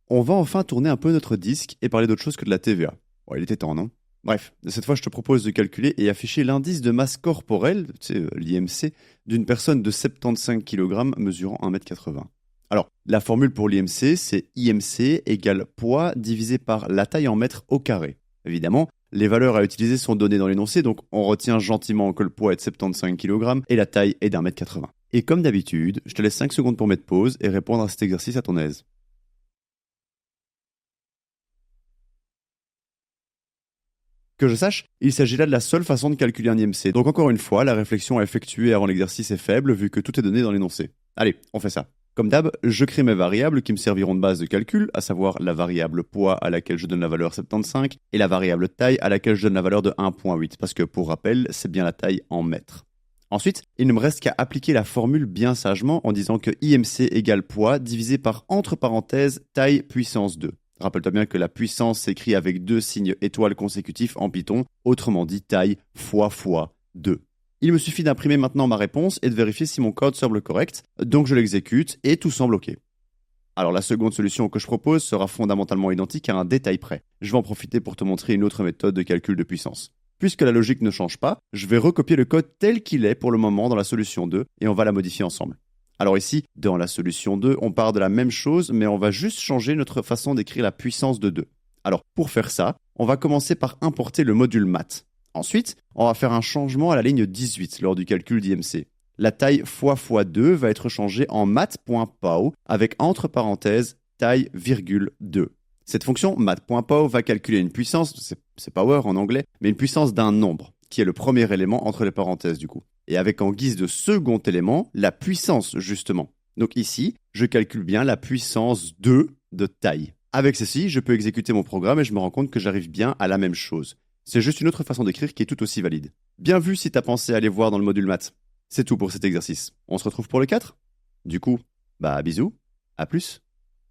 On va enfin tourner un peu notre disque et parler d'autre chose que de la TVA. Bon, il était temps, non? Bref, cette fois je te propose de calculer et afficher l'indice de masse corporelle, tu sais, l'IMC, d'une personne de 75 kg mesurant 1,80 m. Alors, la formule pour l'IMC, c'est IMC égale poids divisé par la taille en mètres au carré. Évidemment, les valeurs à utiliser sont données dans l'énoncé, donc on retient gentiment que le poids est de 75 kg et la taille est d'1,80 m. Et comme d'habitude, je te laisse 5 secondes pour mettre pause et répondre à cet exercice à ton aise. Que je sache, il s'agit là de la seule façon de calculer un IMC. Donc encore une fois, la réflexion à effectuer avant l'exercice est faible vu que tout est donné dans l'énoncé. Allez, on fait ça. Comme d'hab, je crée mes variables qui me serviront de base de calcul, à savoir la variable poids à laquelle je donne la valeur 75 et la variable taille à laquelle je donne la valeur de 1,8 parce que pour rappel, c'est bien la taille en mètres. Ensuite, il ne me reste qu'à appliquer la formule bien sagement en disant que IMC égale poids divisé par entre parenthèses taille puissance 2. Rappelle-toi bien que la puissance s'écrit avec deux signes étoiles consécutifs en Python, autrement dit taille fois 2. Il me suffit d'imprimer maintenant ma réponse et de vérifier si mon code semble correct, donc je l'exécute et tout semble OK. Alors la seconde solution que je propose sera fondamentalement identique à un détail près. Je vais en profiter pour te montrer une autre méthode de calcul de puissance. Puisque la logique ne change pas, je vais recopier le code tel qu'il est pour le moment dans la solution 2 et on va la modifier ensemble. Alors ici, dans la solution 2, on part de la même chose, mais on va juste changer notre façon d'écrire la puissance de 2. Alors pour faire ça, on va commencer par importer le module maths. Ensuite, on va faire un changement à la ligne 18 lors du calcul d'IMC. La taille fois 2 va être changée en math.pow avec entre parenthèses taille virgule 2. Cette fonction math.pow va calculer une puissance, c'est power en anglais, mais une puissance d'un nombre, qui est le premier élément entre les parenthèses du coup. Et avec en guise de second élément, la puissance justement. Donc ici, je calcule bien la puissance 2 de taille. Avec ceci, je peux exécuter mon programme et je me rends compte que j'arrive bien à la même chose. C'est juste une autre façon d'écrire qui est tout aussi valide. Bien vu si t'as pensé à aller voir dans le module maths. C'est tout pour cet exercice. On se retrouve pour le 4 ? Du coup, bisous, à plus.